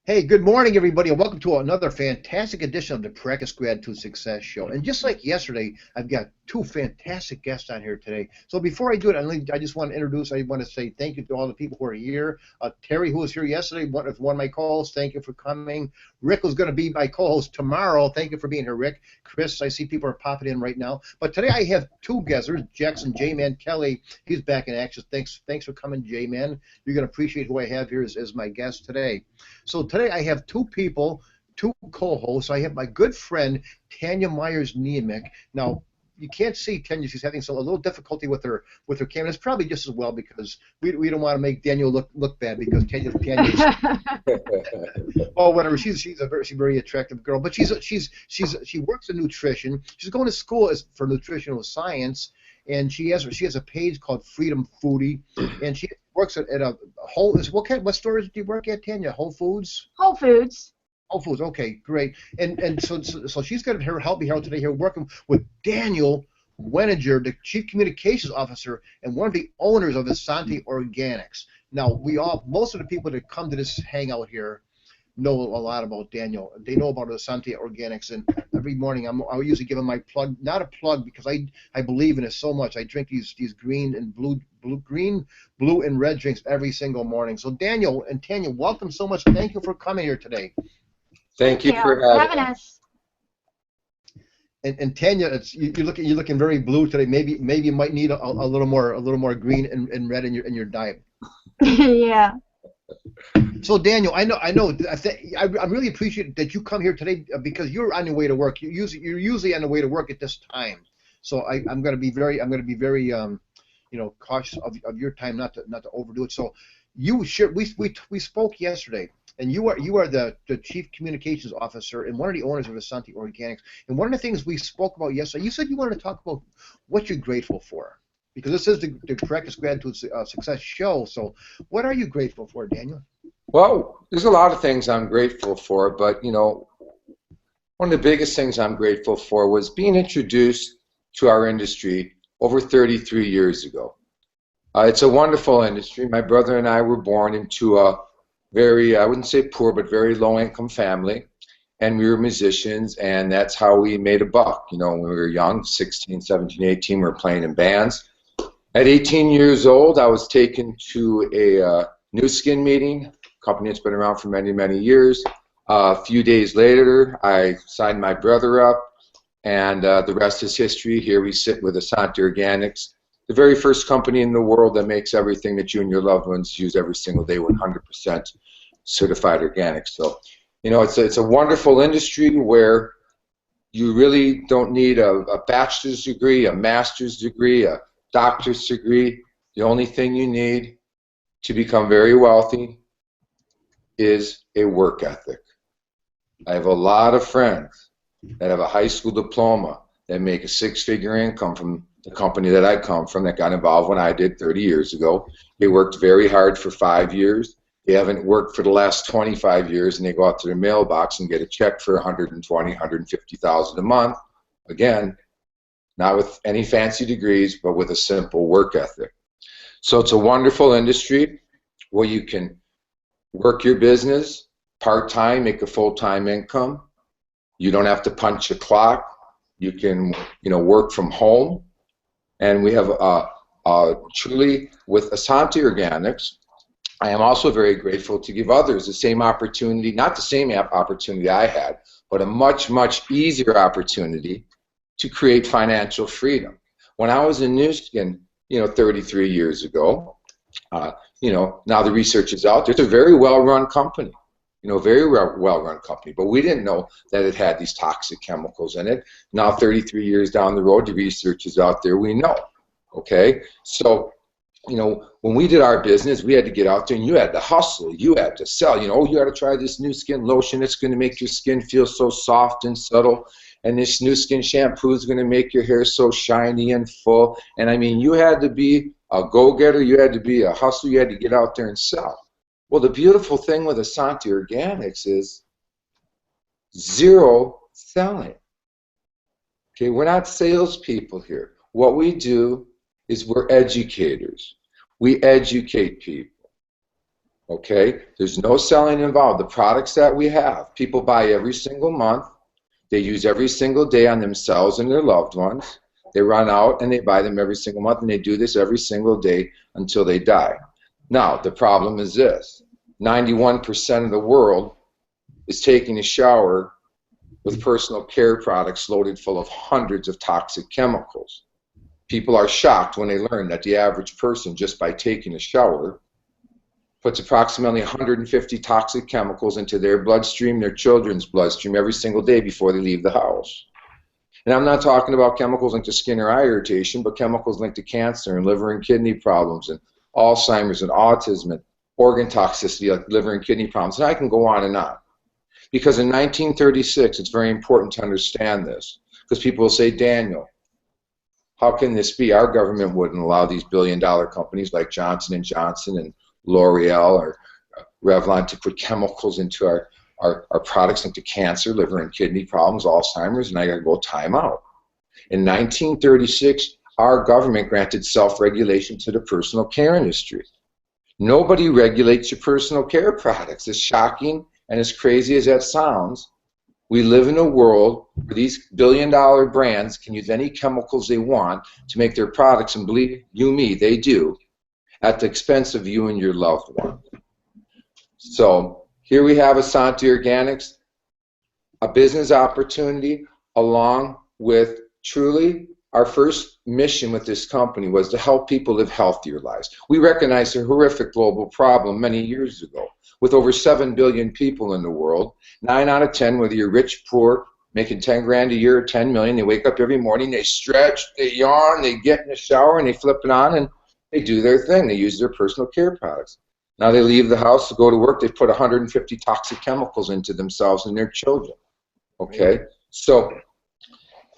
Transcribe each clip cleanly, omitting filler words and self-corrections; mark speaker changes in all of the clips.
Speaker 1: Hey, good morning, everybody, and welcome to another fantastic edition of the Practice Gratitude Success Show. And just like yesterday, I've got two fantastic guests on here today. So before I do it, I just want to introduce, I want to say thank you to all the people who are here. Terry, who was here yesterday, one of my co-hosts, thank you for coming. Rick was going to be my co-host tomorrow. Thank you for being here, Rick. Chris, I see people are popping in right now. But today I have two guests. There's Jackson J-Man Kelly. He's back in action. Thanks for coming, J-Man. You're going to appreciate who I have here as my guest today. So today I have two people, two co-hosts. I have my good friend Tanya MyersNiemiec. Now you can't see Tanya; she's having a little difficulty with her camera. It's probably just as well because we don't want to make Daniel look bad because Tanya's oh whatever. She's a very attractive girl, but she works in nutrition. She's going to school for nutritional science, and she has a page called Freedom Foodie, and she works at a what stores do you work at, Tanya? Whole Foods?
Speaker 2: Whole Foods.
Speaker 1: Whole Foods, okay, great. And so she's going to help me out today here working with Daniel Wenniger, the Chief Communications Officer and one of the owners of Essante Organics. Now, most of the people that come to this hangout here know a lot about Daniel. They know about Essante Organics, and every morning I usually give them my plug, not a plug because I believe in it so much. I drink these green and blue, blue and red drinks every single morning. So Daniel and Tanya, welcome so much. Thank you for coming here today.
Speaker 3: Thank you for having us.
Speaker 1: And Tanya, you're looking very blue today. Maybe you might need a little more green and red in your diet.
Speaker 2: Yeah.
Speaker 1: So Daniel, I really appreciate that you come here today because you're on your way to work. You're usually on the way to work at this time. So I'm going to be very cautious of your time, not to overdo it. So we spoke yesterday, and you are the Chief Communications Officer and one of the owners of Essante Organics. And one of the things we spoke about yesterday, you said you wanted to talk about what you're grateful for, because this is the Practice Gratitude Success Show. So what are you grateful for, Daniel?
Speaker 3: Well, there's a lot of things I'm grateful for, but one of the biggest things I'm grateful for was being introduced to our industry over 33 years ago. It's a wonderful industry. My brother and I were born into a very, I wouldn't say poor, but very low-income family, and we were musicians, and that's how we made a buck. When we were young, 16, 17, 18, we were playing in bands. At 18 years old, I was taken to a Nu Skin meeting, a company that's been around for many, many years. A few days later, I signed my brother up, and the rest is history. Here we sit with Essante Organics, the very first company in the world that makes everything that you and your loved ones use every single day, 100% certified organic. So, it's a wonderful industry where you really don't need a bachelor's degree, a master's degree, a doctor's degree. The only thing you need to become very wealthy is a work ethic. I have a lot of friends that have a high school diploma that make a six-figure income from the company that I come from that got involved when I did 30 years ago. They worked very hard for 5 years. They haven't worked for the last 25 years, and they go out to their mailbox and get a check for $120,000, $150,000 a month. Again, not with any fancy degrees, but with a simple work ethic. So it's a wonderful industry where you can work your business part-time, make a full-time income. You don't have to punch a clock. You can, work from home. And we have truly, with Essante Organics, I am also very grateful to give others the same opportunity, not the same opportunity I had, but a much, much easier opportunity to create financial freedom. When I was in Nu Skin, 33 years ago, now the research is out there. It's a very well-run company, very well-run company, but we didn't know that it had these toxic chemicals in it. Now, 33 years down the road, the research is out there. We know, okay? So, when we did our business, we had to get out there, and you had to hustle. You had to sell. Oh, you got to try this Nu Skin lotion. It's going to make your skin feel so soft and subtle. And this Nu Skin shampoo is going to make your hair so shiny and full. And I mean, you had to be a go-getter. You had to be a hustler. You had to get out there and sell. Well, the beautiful thing with Essante Organics is zero selling. Okay, we're not salespeople here. What we do is we're educators. We educate people. Okay? There's no selling involved. The products that we have, people buy every single month. They use every single day on themselves and their loved ones. They run out and they buy them every single month, and they do this every single day until they die. Now, the problem is this. 91% of the world is taking a shower with personal care products loaded full of hundreds of toxic chemicals. People are shocked when they learn that the average person, just by taking a shower, puts approximately 150 toxic chemicals into their bloodstream, their children's bloodstream, every single day before they leave the house. And I'm not talking about chemicals linked to skin or eye irritation, but chemicals linked to cancer and liver and kidney problems and Alzheimer's and autism and organ toxicity like liver and kidney problems. And I can go on and on. Because in 1936, it's very important to understand this, because people will say, Daniel, how can this be? Our government wouldn't allow these billion-dollar companies like Johnson & Johnson and L'Oreal or Revlon to put chemicals into our products into cancer, liver and kidney problems, Alzheimer's, and I got to go time out. In 1936, our government granted self-regulation to the personal care industry. Nobody regulates your personal care products. As shocking and as crazy as that sounds, we live in a world where these billion-dollar brands can use any chemicals they want to make their products, and believe you me, they do, at the expense of you and your loved one. So here we have Essante Organics, a business opportunity, along with truly our first mission with this company was to help people live healthier lives. We recognized a horrific global problem many years ago. With over 7 billion people in the world, 9 out of 10, whether you're rich, poor, making 10 grand a year or 10 million, they wake up every morning, they stretch, they yawn, they get in the shower, and they flip it on, and they do their thing. They use their personal care products. Now they leave the house to go to work, they put 150 toxic chemicals into themselves and their children. Okay? So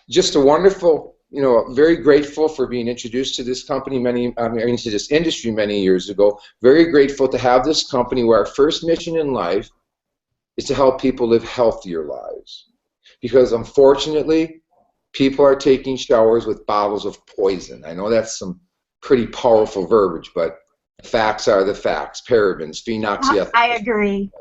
Speaker 3: just a wonderful, you know, very grateful for being introduced to this company to this industry many years ago. Very grateful to have this company where our first mission in life is to help people live healthier lives. Because unfortunately, people are taking showers with bottles of poison. I know that's some pretty powerful verbiage, but the facts are the facts. Parabens, phenoxyethanol.
Speaker 2: I agree.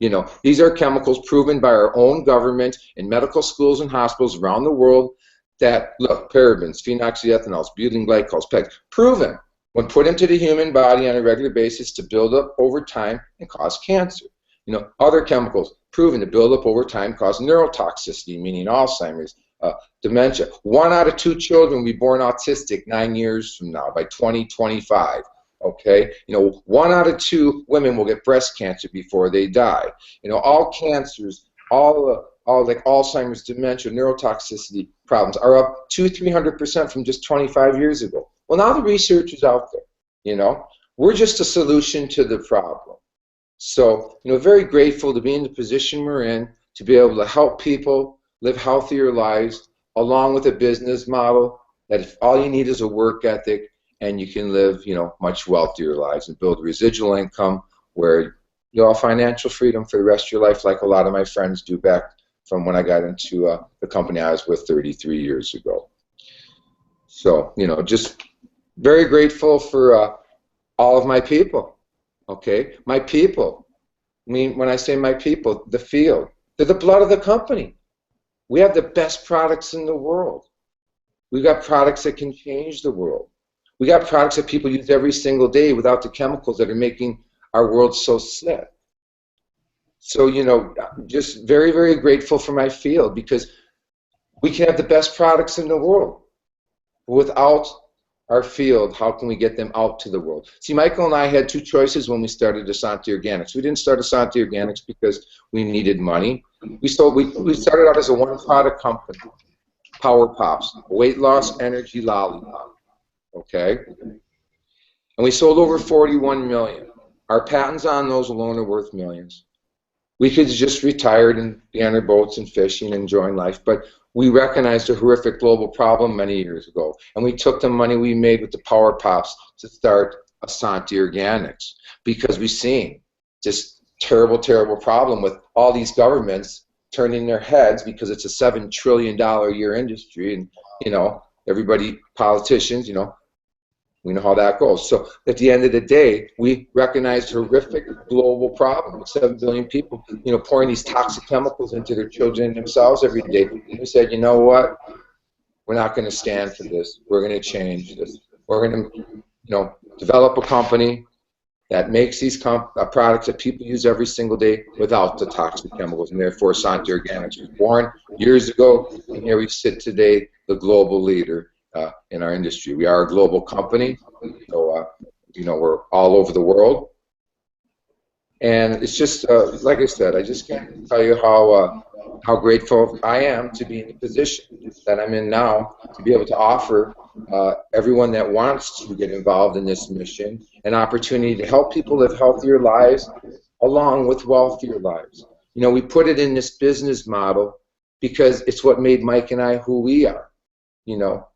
Speaker 3: You know, these are chemicals proven by our own government in medical schools and hospitals around the world that, look, parabens, phenoxyethanols, butylene glycols, PEGs, proven when put into the human body on a regular basis to build up over time and cause cancer. You know, other chemicals proven to build up over time cause neurotoxicity, meaning Alzheimer's, dementia. 1 out of 2 children will be born autistic 9 years from now, by 2025. Okay, you know, 1 out of 2 women will get breast cancer before they die. You know, all cancers, all like Alzheimer's, dementia, neurotoxicity problems are up 200–300% from just 25 years ago. Well, now the research is out there. You know, we're just a solution to the problem. So, you know, very grateful to be in the position we're in, to be able to help people live healthier lives, along with a business model that if all you need is a work ethic, and you can live, you know, much wealthier lives and build residual income where you have financial freedom for the rest of your life, like a lot of my friends do back from when I got into the company I was with 33 years ago. So, you know, just very grateful for all of my people. Okay, my people. I mean, when I say my people, the field, they're the blood of the company. We have the best products in the world. We've got products that can change the world. We got products that people use every single day without the chemicals that are making our world so sick. So, you know, just very, very grateful for my field, because we can have the best products in the world. Without our field, how can we get them out to the world? See, Michael and I had 2 choices when we started Essante Organics. We didn't start Essante Organics because we needed money. We started out as a one-product company, Power Pops, weight loss energy lollipop. Okay? And we sold over 41 million. Our patents on those alone are worth millions. We could have just retired and be on our boats and fishing and enjoying life, but we recognized a horrific global problem many years ago, and we took the money we made with the Power Pops to start Essante Organics, because we've seen this terrible, terrible problem with all these governments turning their heads, because it's a $7 trillion a year industry, and, you know, everybody, politicians, you know, We know how that goes. So at the end of the day, we recognize horrific global problem with 7 billion people, pouring these toxic chemicals into their children and themselves every day. And we said, you know what? We're not going to stand for this. We're going to change this. We're going to, develop a company that makes these products that people use every single day without the toxic chemicals. And therefore, Essante Organics was born years ago, and here we sit today, the global leader in our industry. We are a global company, so we're all over the world. And it's just, like I said, I just can't tell you how grateful I am to be in the position that I'm in now, to be able to offer everyone that wants to get involved in this mission an opportunity to help people live healthier lives along with wealthier lives. We put it in this business model because it's what made Mike and I who we are.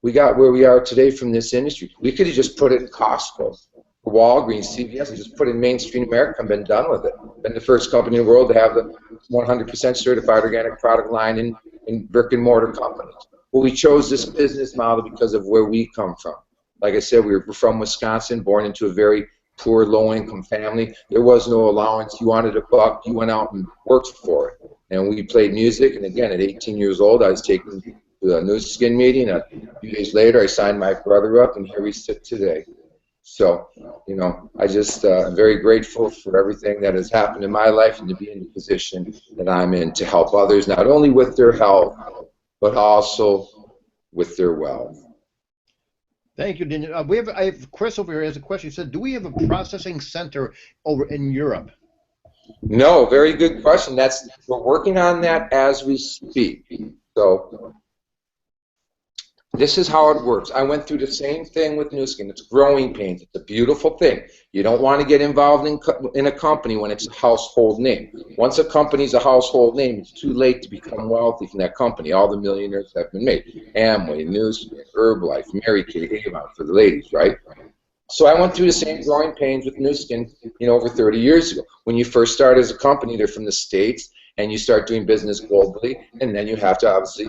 Speaker 3: We got where we are today from this industry. We could have just put it in Costco, Walgreens, CVS, and just put it in mainstream America and been done with it. Been the first company in the world to have the 100% certified organic product line in brick and mortar companies. Well, we chose this business model because of where we come from. Like I said, we're from Wisconsin, born into a very poor, low-income family. There was no allowance. You wanted a buck, you went out and worked for it. And we played music, and again, at 18 years old, I was taken to a Nu Skin meeting. A few days later, I signed my brother up, and here we sit today. So, I just am very grateful for everything that has happened in my life and to be in the position that I'm in to help others, not only with their health, but also with their wealth.
Speaker 1: Thank you, Daniel. I have Chris over here has a question. He said, do we have a processing center over in Europe?
Speaker 3: No, very good question. We're working on that as we speak. So this is how it works. I went through the same thing with Nu Skin. It's growing pains. It's a beautiful thing. You don't want to get involved in a company when it's a household name. Once a company's a household name, it's too late to become wealthy from that company. All the millionaires have been made. Amway, Nu Skin, Herbalife, Mary Kay, Avon for the ladies, right? So I went through the same growing pains with Nu Skin, over 30 years ago. When you first start as a company, they're from the States, and you start doing business globally, and then you have to obviously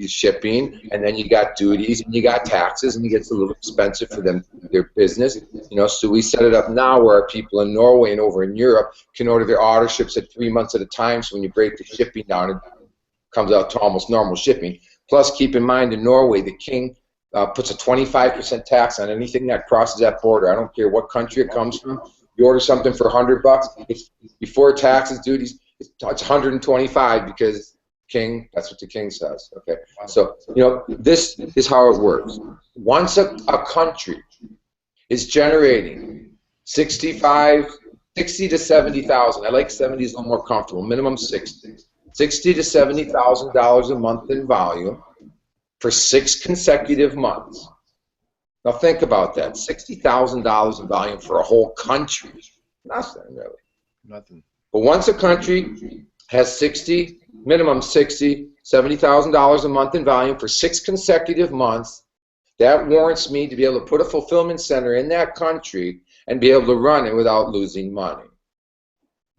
Speaker 3: shipping, and then you got duties, and you got taxes, and it gets a little expensive for them, their business. So we set it up now where our people in Norway and over in Europe can order their auto ships at 3 months at a time. So when you break the shipping down, it comes out to almost normal shipping. Plus, keep in mind, in Norway, the king puts a 25% tax on anything that crosses that border. I don't care what country it comes from. You order something for $100, it's before taxes, duties, it's 125 because king, that's what the king says. Okay, so this is how it works. Once a country is generating 60 to 70,000. I like 70 is a little more comfortable. Minimum 60 to $70,000 a month in volume for 6 consecutive months. Now think about that. $60,000 in volume for a whole country. Nothing really.
Speaker 1: Nothing.
Speaker 3: But once a country has minimum $70,000 a month in volume for 6 consecutive months, that warrants me to be able to put a fulfillment center in that country and be able to run it without losing money.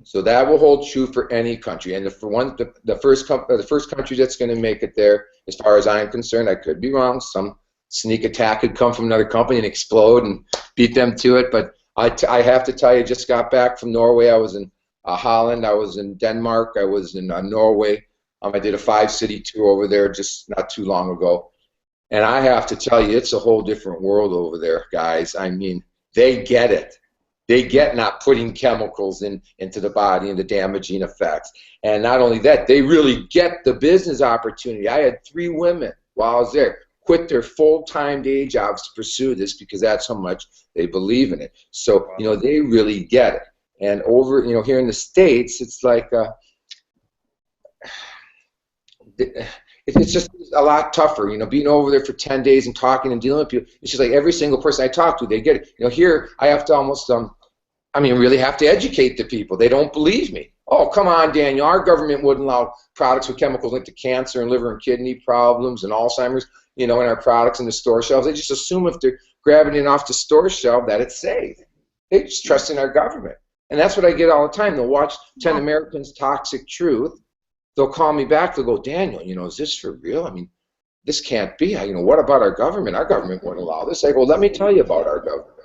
Speaker 3: So that will hold true for any country. And the first country that's going to make it there, as far as I'm concerned, I could be wrong. Some sneak attack could come from another company and explode and beat them to it. But I have to tell you, just got back from Norway. I was in Holland. I was in Denmark. I was in Norway. I did a 5-city tour over there just not too long ago. And I have to tell you, it's a whole different world over there, guys. I mean, they get it. They get not putting chemicals into the body and the damaging effects. And not only that, they really get the business opportunity. I had 3 women while I was there quit their full-time day jobs to pursue this because that's how much they believe in it. So, they really get it. And over, here in the States, it's like it's just a lot tougher, being over there for 10 days and talking and dealing with people. It's just like every single person I talk to, they get it. Here I have to almost, really have to educate the people. They don't believe me. Oh, come on, Daniel. Our government wouldn't allow products with chemicals linked to cancer and liver and kidney problems and Alzheimer's, in our products in the store shelves. They just assume if they're grabbing it off the store shelf that it's safe. They just trust in our government. And that's what I get all the time. They'll watch 10 Americans Toxic Truth. They'll call me back. They'll go, Daniel, is this for real? this can't be. What about our government? Our government wouldn't allow this. I go, let me tell you about our government.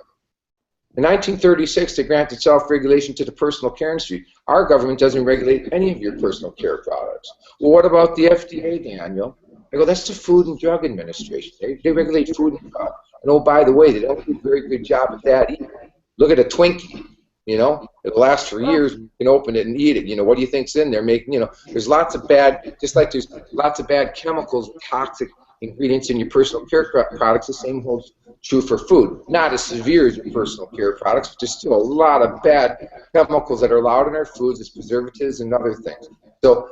Speaker 3: In 1936, they granted self-regulation to the personal care industry. Our government doesn't regulate any of your personal care products. Well, what about the FDA, Daniel? I go, that's the Food and Drug Administration. They regulate food and drug. And oh, by the way, they don't do a very good job at that either. Look at a Twinkie. It'll last for years. You can open it and eat it. What do you think's in there? There's lots of bad, just like there's lots of bad chemicals, toxic ingredients in your personal care products. The same holds true for food. Not as severe as your personal care products, but there's still a lot of bad chemicals that are allowed in our foods as preservatives and other things. So,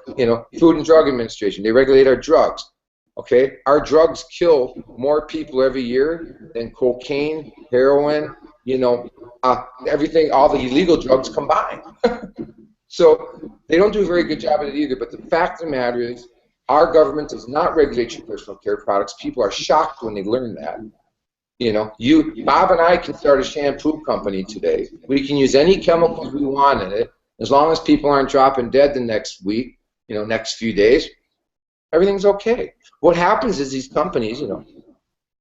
Speaker 3: Food and Drug Administration, they regulate our drugs. Okay, our drugs kill more people every year than cocaine, heroin, everything, all the illegal drugs combined. So they don't do a very good job at it either. But the fact of the matter is, our government does not regulate your personal care products. People are shocked when they learn that. Bob and I can start a shampoo company today. We can use any chemicals we want in it, as long as people aren't dropping dead the next week, next few days. Everything's okay. What happens is these companies,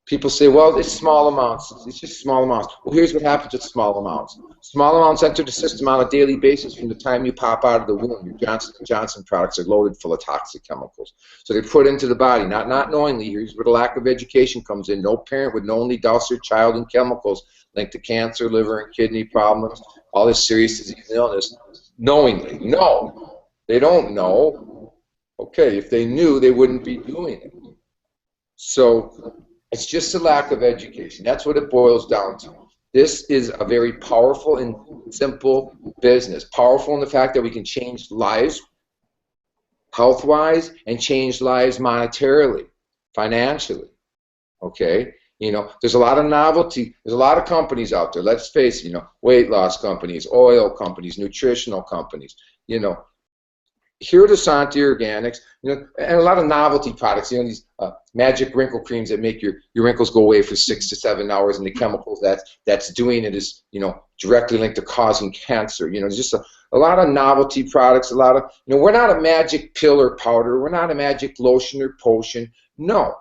Speaker 3: people say, well, it's small amounts. It's just small amounts. Well, here's what happens with small amounts. Small amounts enter the system on a daily basis from the time you pop out of the womb. Your Johnson & Johnson products are loaded full of toxic chemicals. So they're put into the body, not knowingly. Here's where the lack of education comes in. No parent would knowingly douse their child in chemicals linked to cancer, liver, and kidney problems, all this serious disease and illness, knowingly. No, they don't know. Okay, if they knew, they wouldn't be doing it. So it's just a lack of education. That's what it boils down to. This is a very powerful and simple business. Powerful in the fact that we can change lives health-wise and change lives monetarily, financially. Okay? There's a lot of novelty. There's a lot of companies out there. Let's face it, weight loss companies, oil companies, nutritional companies, Here at Essante Organics, and a lot of novelty products, these magic wrinkle creams that make your wrinkles go away for 6 to 7 hours, and the chemicals that's doing it is, directly linked to causing cancer. Just a lot of novelty products, a lot of, we're not a magic pill or powder, we're not a magic lotion or potion. No.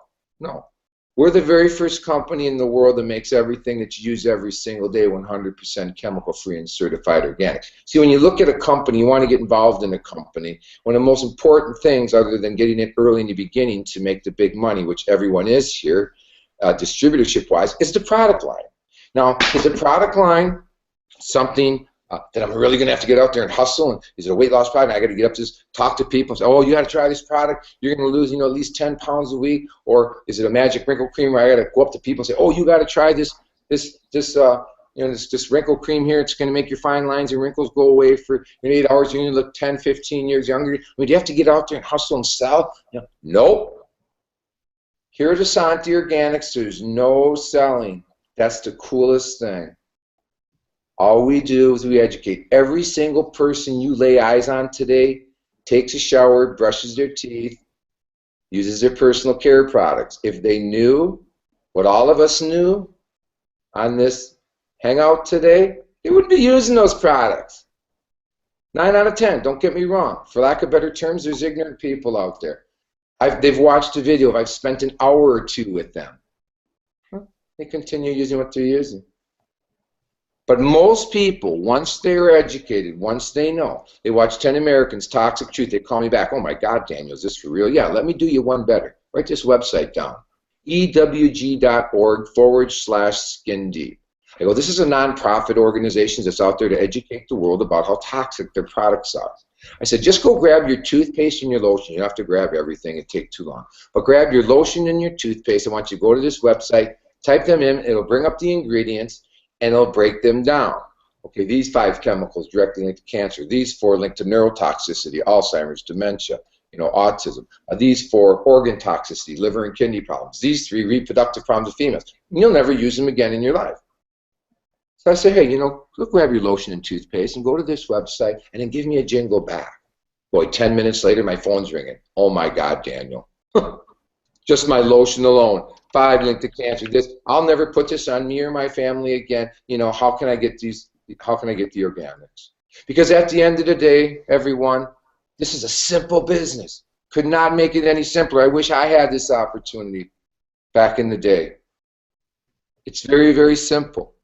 Speaker 3: We're the very first company in the world that makes everything that you use every single day 100% chemical-free and certified organic. See, when you look at a company, you want to get involved in a company. One of the most important things, other than getting it early in the beginning to make the big money, which everyone is here, distributorship-wise, is the product line. Now, is the product line something that I'm really going to have to get out there and hustle? And is it a weight loss product? I got to get up to talk to people and say, oh, you got to try this product. You're going to lose, at least 10 pounds a week. Or is it a magic wrinkle cream where I got to go up to people and say, oh, you got to try this wrinkle cream here. It's going to make your fine lines and wrinkles go away for 8 hours. You're going to look 10, 15 years younger. Do you have to get out there and hustle and sell? Nope. Here at Essante Organics, there's no selling. That's the coolest thing. All we do is we educate. Every single person you lay eyes on today takes a shower, brushes their teeth, uses their personal care products. If they knew what all of us knew on this hangout today, they wouldn't be using those products. 9 out of 10, don't get me wrong. For lack of better terms, there's ignorant people out there. They've watched a video. I've spent an hour or two with them. They continue using what they're using. But most people, once they're educated, once they know, they watch 10 Americans, Toxic Truth, they call me back, oh my God, Daniel, is this for real? Yeah, let me do you one better. Write this website down, ewg.org/skin deep. I go, this is a nonprofit organization that's out there to educate the world about how toxic their products are. I said, just go grab your toothpaste and your lotion. You don't have to grab everything. It'd take too long. But grab your lotion and your toothpaste. I want you to go to this website, type them in. It'll bring up the ingredients, and it'll break them down. Okay, these 5 chemicals directly linked to cancer. These 4 linked to neurotoxicity, Alzheimer's, dementia, autism. These 4 organ toxicity, liver and kidney problems. These 3 reproductive problems of females. You'll never use them again in your life. So I say, hey, go grab your lotion and toothpaste and go to this website and then give me a jingle back. Boy, 10 minutes later, my phone's ringing. Oh my God, Daniel. Just my lotion alone. 5 linked to cancer. I'll never put this on me or my family again. How can I get these? How can I get the organics? Because at the end of the day, everyone, this is a simple business. Could not make it any simpler. I wish I had this opportunity back in the day. It's very, very simple.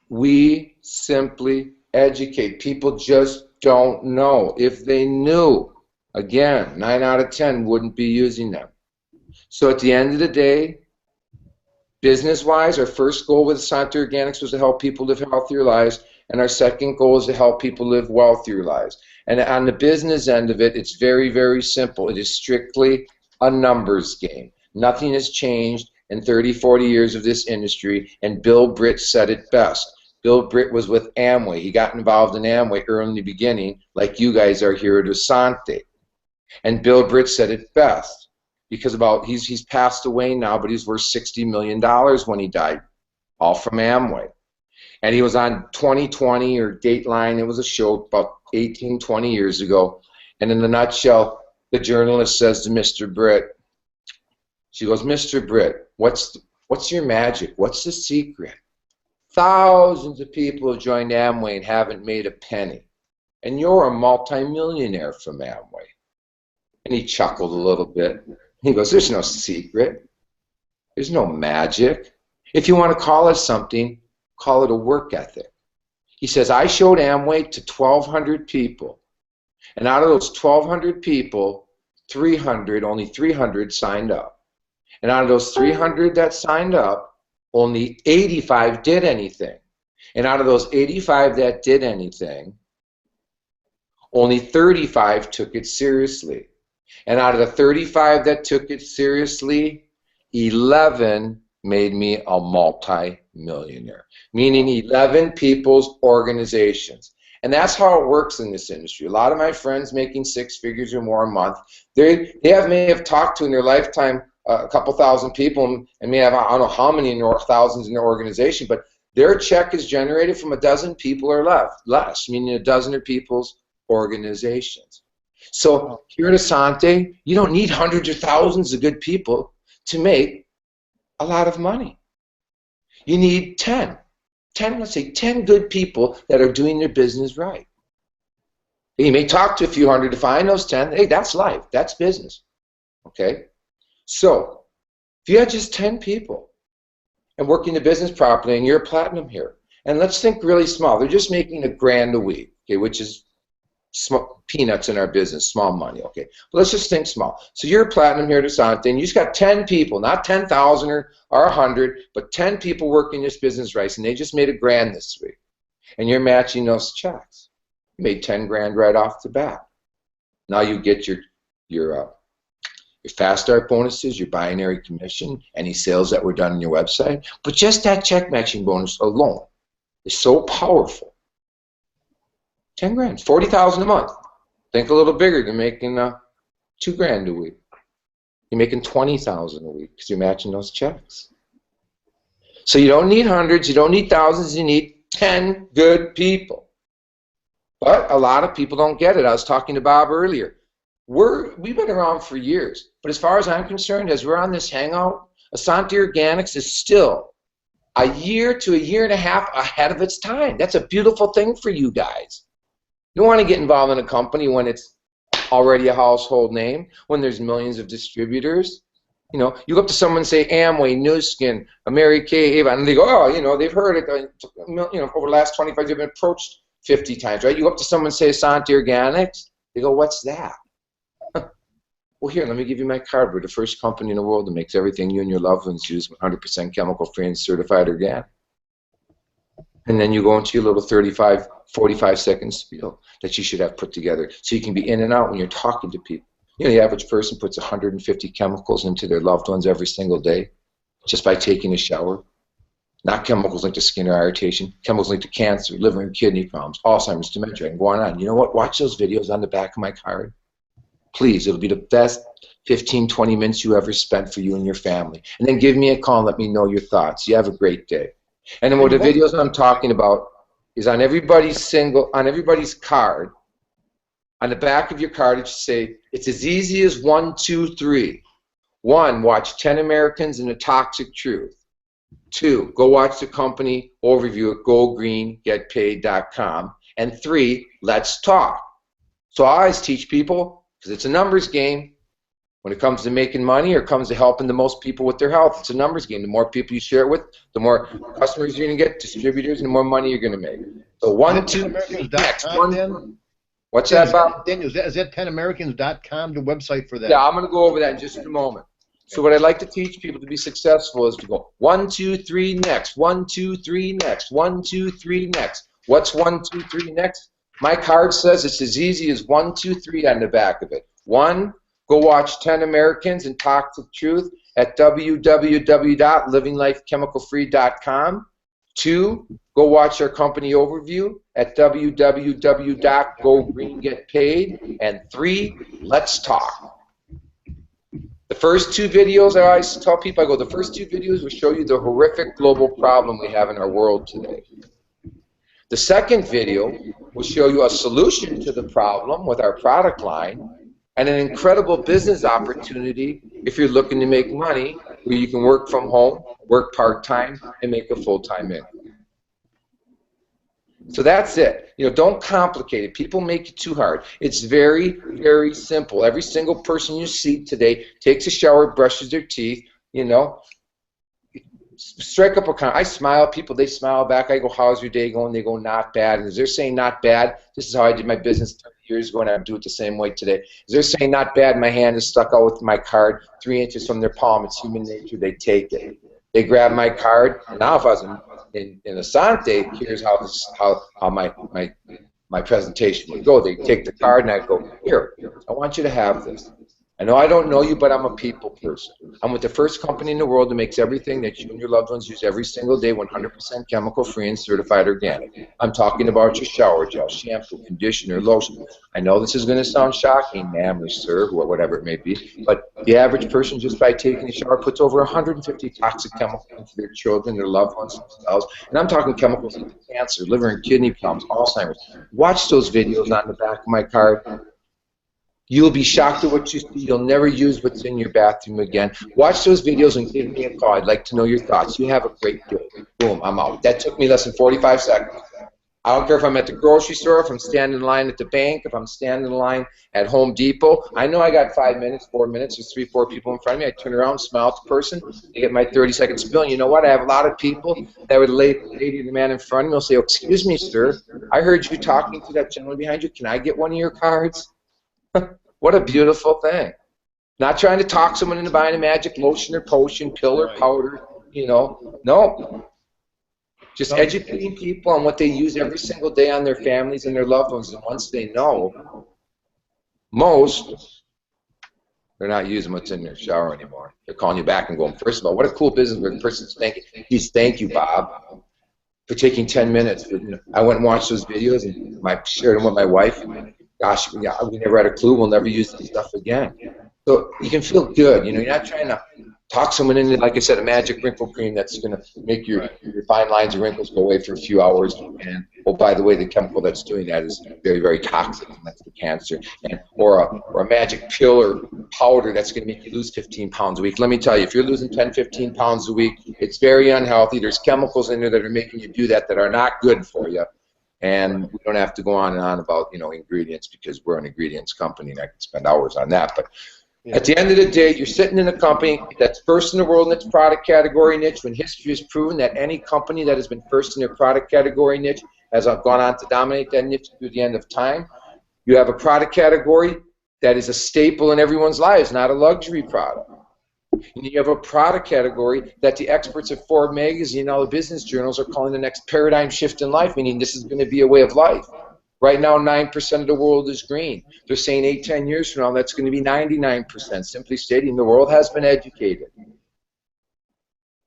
Speaker 3: We simply educate. People just don't know. If they knew, again, 9 out of 10 wouldn't be using them. So at the end of the day, business-wise, our first goal with Essante Organics was to help people live healthier lives, and our second goal is to help people live wealthier lives. And on the business end of it, it's very, very simple. It is strictly a numbers game. Nothing has changed in 30, 40 years of this industry, and Bill Britt said it best. Bill Britt was with Amway. He got involved in Amway early in the beginning, like you guys are here at Essante. And Bill Britt said it best, because he's passed away now, but he's worth $60 million when he died, all from Amway. And he was on 2020 or Dateline. It was a show about 18, 20 years ago. And in a nutshell, the journalist says to Mr. Britt, she goes, Mr. Britt, what's your magic? What's the secret? Thousands of people have joined Amway and haven't made a penny. And you're a multimillionaire from Amway. And he chuckled a little bit. He goes, there's no secret. There's no magic. If you want to call it something, call it a work ethic. He says, I showed Amway to 1,200 people. And out of those 1,200 people, only 300 signed up. And out of those 300 that signed up, only 85 did anything. And out of those 85 that did anything, only 35 took it seriously. And out of the 35 that took it seriously, 11 made me a multi-millionaire, meaning 11 people's organizations. And that's how it works in this industry. A lot of my friends making 6 figures or more a month, may have talked to in their lifetime a couple thousand people and may have, I don't know how many thousands in their organization, but their check is generated from a dozen people or less, meaning a dozen of people's organizations. So here at Essante, you don't need hundreds or thousands of good people to make a lot of money. You need 10, let's say 10 good people that are doing their business right. You may talk to a few hundred to find those 10. Hey, that's life. That's business. Okay? So, if you had just 10 people and working the business properly and you're a platinum here, and let's think really small. They're just making $1,000 a week, okay, which is peanuts in our business, small money, okay. But let's just think small. So you're a platinum here at Essante, and you just got 10 people, not 10,000 or 100, but 10 people working this business right, and they just made $1,000 this week. And you're matching those checks. You made 10 grand right off the bat. Now you get your fast start bonuses, your binary commission, any sales that were done on your website. But just that check matching bonus alone is so powerful. 10 grand, 40,000 a month. Think a little bigger. You're making $2,000 a week. You're making 20,000 a week because you're matching those checks. So you don't need hundreds, you don't need thousands, you need 10 good people. But a lot of people don't get it. I was talking to Bob earlier. We've been around for years, but as far as I'm concerned, as we're on this hangout, Essante Organics is still a year to a year and a half ahead of its time. That's a beautiful thing for you guys. You don't want to get involved in a company when it's already a household name, when there's millions of distributors. You know, you go up to someone and say Amway, Nu Skin, Mary Kay, Avon, and they go, oh, you know, they've heard it. You know, over the last 25 years, they've been approached 50 times, right? You go up to someone and say Essante Organics, they go, what's that? Well, here, let me give you my card. We're the first company in the world that makes everything you and your loved ones use 100% chemical-free and certified organic. And then you go into your little 35, 45-second spiel that you should have put together so you can be in and out when you're talking to people. You know, the average person puts 150 chemicals into their loved ones every single day just by taking a shower. Not chemicals linked to skin or irritation, chemicals linked to cancer, liver and kidney problems, Alzheimer's, dementia, and going on. You know what? Watch those videos on the back of my card. Please, it'll be the best 15, 20 minutes you ever spent for you and your family. And then give me a call and let me know your thoughts. You have a great day. And then what the videos I'm talking about is on everybody's card. On the back of your card, it should say, it's as easy as 1, 2, 3. 1, watch 10 Americans and the Toxic Truth. 2, go watch the company overview at gogreengetpaid.com. And 3, let's talk. So I always teach people, because it's a numbers game. When it comes to making money or comes to helping the most people with their health, it's a numbers game. The more people you share it with, the more customers you're going to get, distributors, and the more money you're going to make. So 1, 2, 3, next. What's that, Bob?
Speaker 1: Daniel, is that 10americans.com, the website for that?
Speaker 3: Yeah, I'm going to go over that in just a moment. So what I'd like to teach people to be successful is to go 1, 2, 3, next. 1, 2, 3, next. 1, 2, 3, next. What's 1, 2, 3, next? My card says it's as easy as 1, 2, 3 on the back of it. 1, go watch 10 Americans and Talk the Truth at www.livinglifechemicalfree.com. 2, go watch our company overview at www.gogreengetpaid. And 3, let's talk. The first 2 videos, I always tell people, I go, the first 2 videos will show you the horrific global problem we have in our world today. The second video will show you a solution to the problem with our product line and an incredible business opportunity if you're looking to make money where you can work from home, work part-time, and make a full-time income. So that's it. You know, don't complicate it. People make it too hard. It's very, very simple. Every single person you see today takes a shower, brushes their teeth, you know. Strike up a comment. I smile at people, they smile back. I go, how's your day going? They go, not bad. And as they're saying not bad, this is how I did my business 30 years ago, and I do it the same way today. As they're saying not bad, my hand is stuck out with my card 3 inches from their palm. It's human nature. They take it. They grab my card. And now if I was in Essante, here's how my presentation would go. They take the card, and I go, here, I want you to have this. I know I don't know you, but I'm a people person. I'm with the first company in the world that makes everything that you and your loved ones use every single day 100% chemical-free and certified organic. I'm talking about your shower gel, shampoo, conditioner, lotion. I know this is going to sound shocking, ma'am or sir, or whatever it may be, but the average person, just by taking a shower, puts over 150 toxic chemicals into their children, their loved ones, themselves. And I'm talking chemicals into cancer, liver and kidney problems, Alzheimer's. Watch those videos on the back of my card. You'll be shocked at what you see. You'll never use what's in your bathroom again. Watch those videos and give me a call. I'd like to know your thoughts. You have a great day. Boom, I'm out. That took me less than 45 seconds. I don't care if I'm at the grocery store, if I'm standing in line at the bank, if I'm standing in line at Home Depot. I know I got 5 minutes, 4 minutes. There's 3, 4 people in front of me. I turn around, smile at the person. I get my 30-second spill. And you know what? I have a lot of people that would lady or the man in front of me will say, oh, excuse me, sir. I heard you talking to that gentleman behind you. Can I get one of your cards? What a beautiful thing. Not trying to talk someone into buying a magic lotion or potion, pill or powder, you know. No. Just educating people on what they use every single day on their families and their loved ones. And once they know, most, they're not using what's in their shower anymore. They're calling you back and going, first of all, what a cool business where the person's thanking. Please thank you, Bob, for taking 10 minutes. I went and watched those videos and shared them with my wife. And gosh, yeah, we never had a clue. We'll never use this stuff again. So you can feel good. You know, you're not trying to talk someone into, like I said, a magic wrinkle cream that's going to make your fine lines and wrinkles go away for a few hours. And oh, by the way, the chemical that's doing that is very, very toxic, and that's the cancer. And or a magic pill or powder that's going to make you lose 15 pounds a week. Let me tell you, if you're losing 10, 15 pounds a week, it's very unhealthy. There's chemicals in there that are making you do that are not good for you. And we don't have to go on and on about, you know, ingredients, because we're an ingredients company and I can spend hours on that. But at the end of the day, you're sitting in a company that's first in the world in its product category niche, when history has proven that any company that has been first in their product category niche has gone on to dominate that niche through the end of time. You have a product category that is a staple in everyone's lives, not a luxury product. And you have a product category that the experts at Forbes magazine and all the business journals are calling the next paradigm shift in life, meaning this is going to be a way of life. Right now, 9% of the world is green. They're saying 8, 10 years from now, that's going to be 99%, simply stating the world has been educated.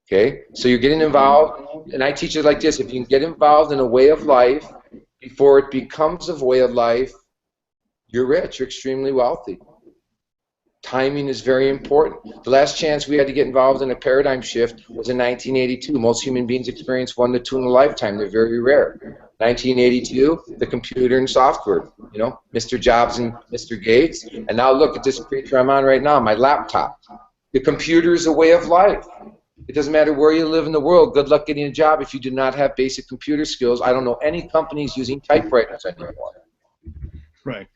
Speaker 3: Okay? So you're getting involved, and I teach it like this. If you can get involved in a way of life before it becomes a way of life, you're rich, you're extremely wealthy. Timing is very important. The last chance we had to get involved in a paradigm shift was in 1982. Most human beings experience 1 to 2 in a lifetime. They're very rare. 1982, the computer and software, you know, Mr. Jobs and Mr. Gates. And now look at this creature I'm on right now, my laptop. The computer is a way of life. It doesn't matter where you live in the world. Good luck getting a job if you do not have basic computer skills. I don't know any companies using typewriters anymore.
Speaker 1: Right.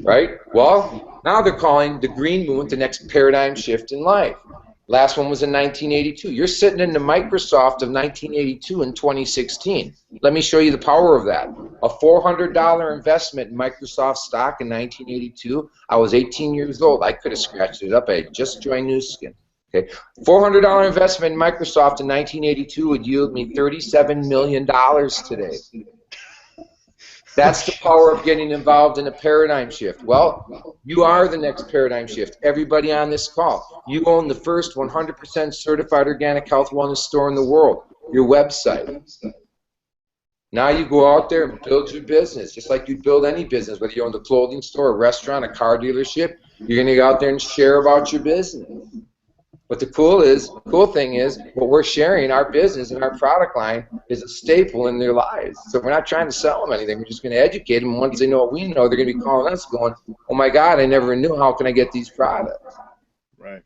Speaker 3: right? Well, now they're calling the green movement the next paradigm shift in life. Last one was in 1982. You're sitting in the Microsoft of 1982 and 2016. Let me show you the power of that. A $400 investment in Microsoft stock in 1982. I was 18 years old. I could have scratched it up. I had just joined New Skin. Okay, $400 investment in Microsoft in 1982 would yield me $37 million today. That's the power of getting involved in a paradigm shift. Well, you are the next paradigm shift. Everybody on this call, you own the first 100% certified organic health wellness store in the world, your website. Now you go out there and build your business, just like you'd build any business, whether you own a clothing store, a restaurant, a car dealership. You're going to go out there and share about your business. But the cool thing is, what we're sharing, our business and our product line, is a staple in their lives. So we're not trying to sell them anything. We're just going to educate them. Once they know what we know, they're going to be calling us going, oh my God, I never knew. How can I get these products?
Speaker 1: Right.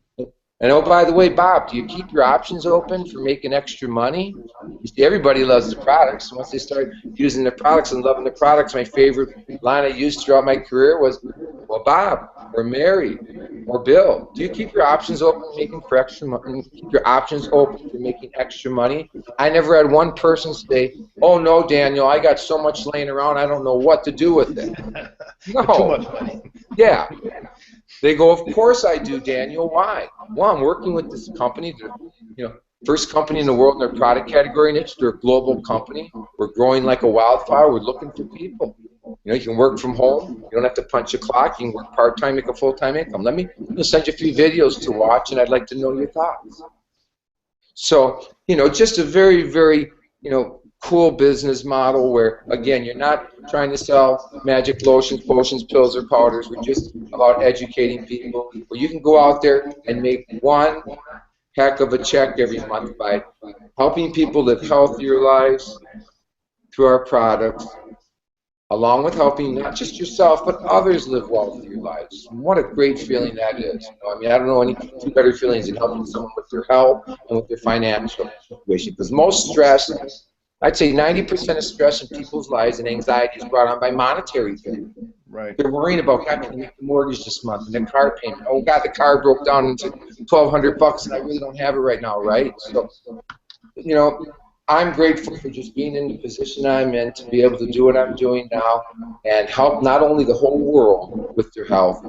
Speaker 3: And oh, by the way, Bob, do you keep your options open for making extra money? You see, everybody loves the products. Once they start using the products and loving the products, my favorite line I used throughout my career was, well, Bob, or Mary, or Bill, do you keep your options open for making for extra money? Keep your options open for making extra money? I never had one person say, oh no, Daniel, I got so much laying around, I don't know what to do with it. No.
Speaker 1: Too much money.
Speaker 3: Yeah. They go, of course I do, Daniel. Why? Well, I'm working with this company, first company in the world in their product category niche. They're a global company. We're growing like a wildfire. We're looking for people. You can work from home. You don't have to punch a clock. You can work part-time, make a full-time income. Let me send you a few videos to watch, and I'd like to know your thoughts. So, just a very, very, cool business model where, again, you're not trying to sell magic lotions, potions, pills, or powders. We're just about educating people where you can go out there and make one heck of a check every month by helping people live healthier lives through our products, along with helping not just yourself but others live wealthier lives. And what a great feeling that is. I don't know any two better feelings than helping someone with their health and with their financial situation. Because most stress, I'd say 90% of stress in people's lives and anxiety is brought on by monetary things.
Speaker 1: Right.
Speaker 3: They're worrying about, God, can I make the mortgage this month and the car payment? Oh, God, the car broke down into $1,200 and I really don't have it right now, right? So, I'm grateful for just being in the position I'm in to be able to do what I'm doing now and help not only the whole world with their health,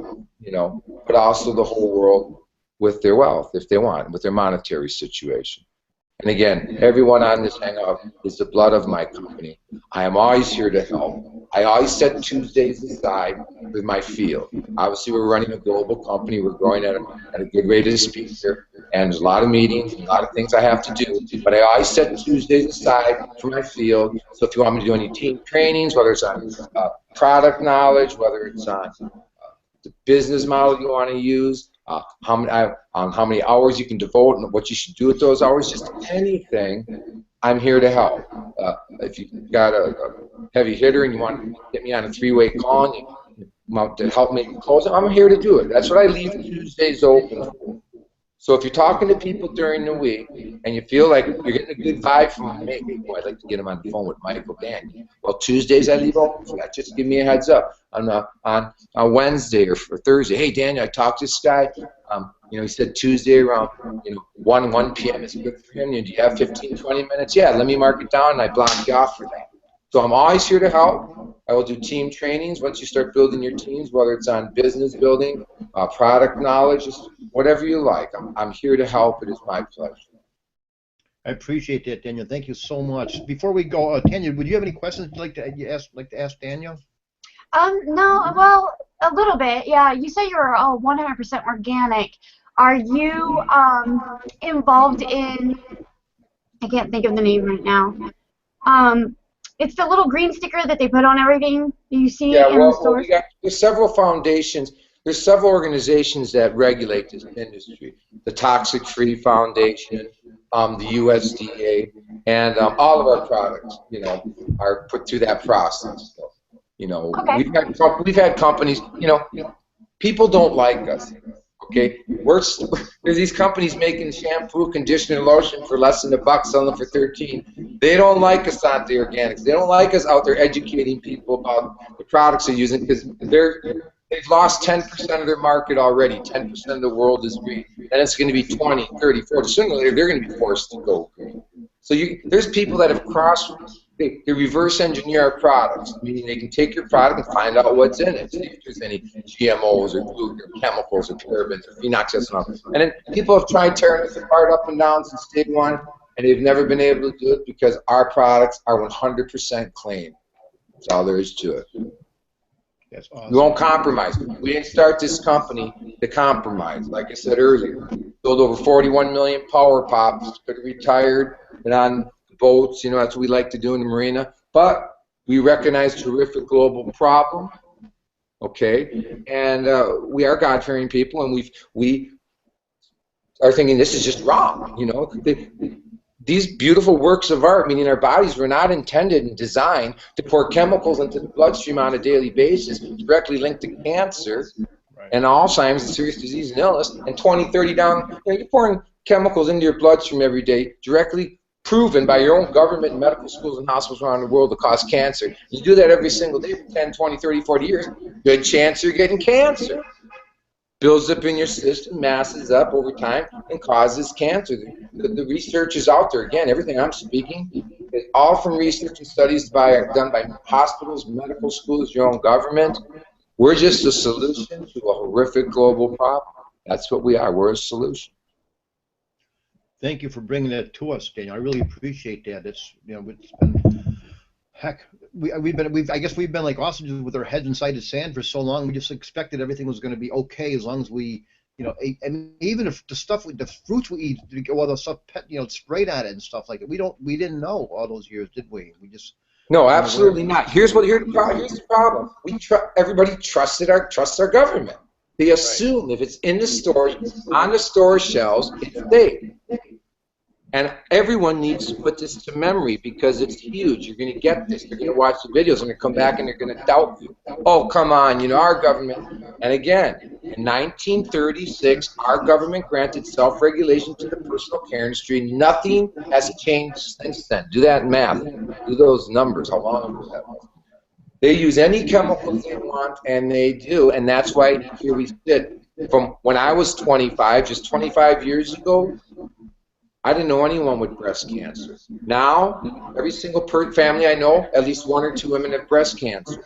Speaker 3: but also the whole world with their wealth, if they want, with their monetary situation. And again, everyone on this hangout is the blood of my company. I am always here to help. I always set Tuesdays aside with my field. Obviously, we're running a global company. We're growing at a good rate as a speaker, and there's a lot of meetings, and a lot of things I have to do. But I always set Tuesdays aside for my field. So if you want me to do any team trainings, whether it's on product knowledge, whether it's on the business model you want to use, how many hours you can devote and what you should do with those hours, just anything, I'm here to help. If you've got a heavy hitter and you want to get me on a three-way call and you want to help me close it, I'm here to do it. That's what I leave Tuesdays open for. So if you're talking to people during the week and you feel like you're getting a good vibe from them, hey, boy, I'd like to get them on the phone with Michael Daniel. Well, Tuesdays I leave open for that. Just give me a heads up on Wednesday or Thursday. Hey, Daniel, I talked to this guy. He said Tuesday around 1 p.m. is good for him. Do you have 15, 20 minutes? Yeah, let me mark it down and I block you off for that. So I'm always here to help. I will do team trainings once you start building your teams, whether it's on business building, product knowledge, just whatever you like. I'm here to help. It is my pleasure.
Speaker 1: I appreciate that, Daniel. Thank you so much. Before we go, Tanya, would you have any questions you'd like to ask Daniel?
Speaker 2: No, well, a little bit, yeah. You say you're 100% organic. Are you involved in, I can't think of the name right now. It's the little green sticker that they put on everything you see in the stores.
Speaker 3: There's several foundations. There's several organizations that regulate this industry. The Toxic Free Foundation, the USDA, and all of our products, are put through that process. So,
Speaker 2: Okay.
Speaker 3: we've had companies. People don't like us. Okay, there's these companies making shampoo, conditioner, lotion for less than $1, selling them for $13. They don't like Essante Organics. They don't like us out there educating people about the products they're using because They've lost 10% of their market already. 10% of the world is green. And it's going to be 20, 30, 40. Sooner or later, they're going to be forced to go green. So there's people that have they reverse engineer our products, meaning they can take your product and find out what's in it, see if there's any GMOs or gluten or chemicals or parabens or phenoxyethanol. And then people have tried tearing us apart up and down since day one, and they've never been able to do it because our products are 100% clean. That's all there is to it.
Speaker 1: That's awesome.
Speaker 3: We won't compromise. We didn't start this company to compromise. Like I said earlier, sold over 41 million power pops, could have retired, been on boats, you know, that's what we like to do in the marina. But we recognize terrific global problem, okay? And we are God-fearing people, and we are thinking this is just wrong, you know? These beautiful works of art, meaning our bodies, were not intended and designed to pour chemicals into the bloodstream on a daily basis, directly linked to cancer and Alzheimer's and serious disease and illness, and 20, 30 down. You know, you're pouring chemicals into your bloodstream every day, directly proven by your own government and medical schools and hospitals around the world to cause cancer. You do that every single day for 10, 20, 30, 40 years, good chance you're getting cancer. Builds up in your system, masses up over time, and causes cancer. The research is out there. Again, everything I'm speaking is all from research and studies done by hospitals, medical schools, your own government. We're just a solution to a horrific global problem. That's what we are. We're a solution.
Speaker 1: Thank you for bringing that to us, Daniel. I really appreciate that. It's, you know, it's been, heck, I guess we've been like ostriches with our heads inside the sand for so long. We just expected everything was going to be okay as long as we, you know, ate, and even if the fruits we eat, all the stuff, you know, sprayed on it and stuff like that. We didn't know all those years, did we? We just
Speaker 3: no, absolutely not. Here's the problem. Everybody trusts our government. They assume if it's in the stores, on the store shelves, it's safe. And everyone needs to put this to memory because it's huge. You're going to get this. You're going to watch the videos and they're come back and they're going to doubt you. Oh, come on, you know, our government. And again, in 1936, our government granted self-regulation to the personal care industry. Nothing has changed since then. Do that in math. Do those numbers. How long ago that was? They use any chemicals they want, and they do. And that's why here we sit. From when I was 25, just 25 years ago, I didn't know anyone with breast cancer. Now, every single family I know, at least 1 or 2 women have breast cancer.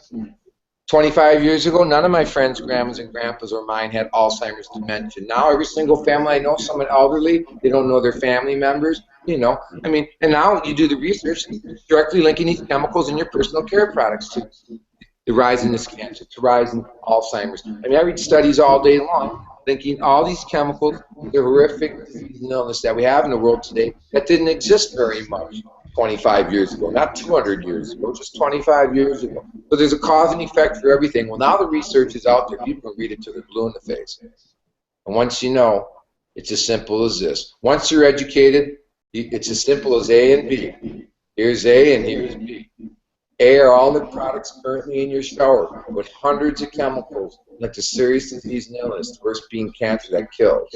Speaker 3: 25 years ago, none of my friends' grandmas and grandpas or mine had Alzheimer's dementia. Now, every single family I know, someone elderly, they don't know their family members, you know. I mean, and now you do the research directly linking these chemicals in your personal care products to the rise in this cancer, to rise in Alzheimer's. I mean, I read studies all day long linking all these chemicals, the horrific disease and illness that we have in the world today that didn't exist very much 25 years ago, not 200 years ago, just 25 years ago. So there's a cause and effect for everything. Well, now the research is out there. People can read it till they're blue in the face. And once you know, it's as simple as this. Once you're educated, it's as simple as A and B. Here's A and here's B. A are all the products currently in your shower with hundreds of chemicals like the serious disease and illness, the worst being cancer that kills.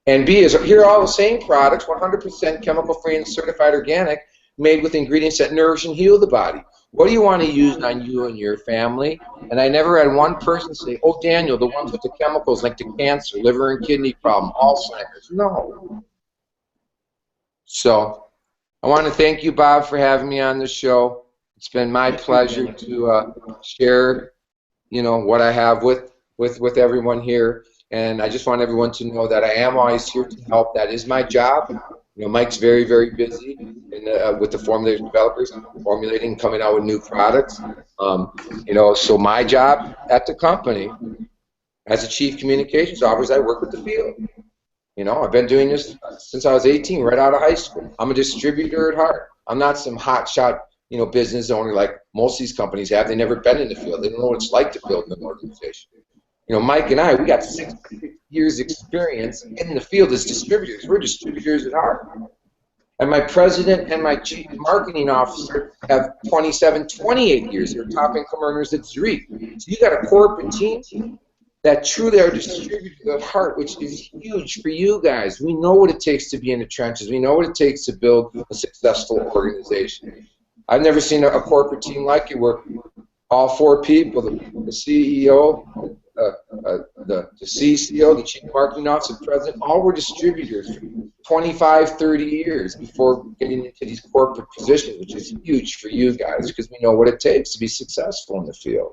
Speaker 3: And B is, here are all the same products, 100% chemical-free and certified organic, made with ingredients that nourish and heal the body. What do you want to use on you and your family? And I never had one person say, oh, Daniel, the ones with the chemicals like the cancer, liver and kidney problem, Alzheimer's. No. So I want to thank you, Bob, for having me on the show. It's been my pleasure to share, you know, what I have with everyone here. And I just want everyone to know that I am always here to help. That is my job. You know, Mike's very, very busy with the formulation developers, formulating, coming out with new products. You know, so my job at the company, as a chief communications officer, I work with the field. You know, I've been doing this since I was 18, right out of high school. I'm a distributor at heart. I'm not some hotshot, you know, business owner like most of these companies have. They've never been in the field. They don't know what it's like to build an organization. You know, Mike and I, we got 6 years experience in the field as distributors. We're distributors at heart. And my president and my chief marketing officer have 27, 28 years. They're top income earners at Zurich. So you got a corporate team that truly are distributors at heart, which is huge for you guys. We know what it takes to be in the trenches. We know what it takes to build a successful organization. I've never seen a corporate team like it where all four people, the CEO, the CCO, the Chief Marketing Officer, President, all were distributors for 25, 30 years before getting into these corporate positions, which is huge for you guys because we know what it takes to be successful in the field.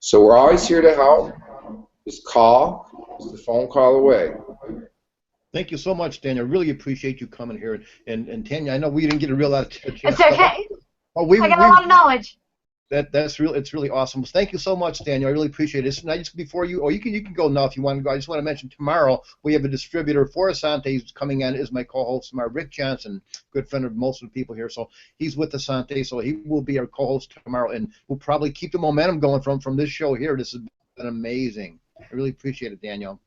Speaker 3: So we're always here to help. Just call. Just a phone call away.
Speaker 1: Thank you so much, Tanya. I really appreciate you coming here. And Tanya, I know we didn't get a real lot of chance.
Speaker 2: It's okay.
Speaker 1: Oh,
Speaker 2: I got a lot of knowledge.
Speaker 1: It's really awesome. Thank you so much, Daniel. I really appreciate it. And I just before you, you can go now if you want to go. I just want to mention tomorrow we have a distributor for Essante. He's coming in as my co-host tomorrow. Rick Johnson, good friend of most of the people here. So he's with Essante, so he will be our co-host tomorrow, and we'll probably keep the momentum going from this show here. This has been amazing. I really appreciate it, Daniel.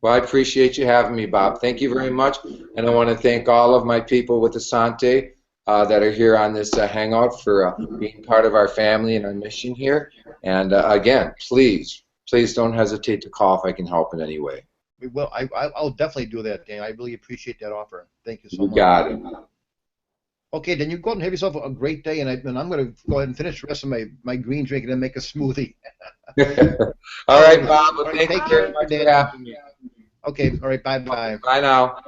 Speaker 3: Well, I appreciate you having me, Bob. Thank you very much, and I want to thank all of my people with Essante that are here on this hangout for being part of our family and our mission here. And again, please don't hesitate to call if I can help in any way.
Speaker 1: We will. I'll definitely do that, Dan. I really appreciate that offer. Thank you so much.
Speaker 3: You got it.
Speaker 1: Okay, then you go out and have yourself a great day, and I'm going to go ahead and finish the rest of my green drink and then make a smoothie.
Speaker 3: All right, Bob. Well, thank you
Speaker 1: take care,
Speaker 3: very much
Speaker 1: Dan.
Speaker 3: for having me.
Speaker 1: Okay, all right, bye-bye.
Speaker 3: Bye now.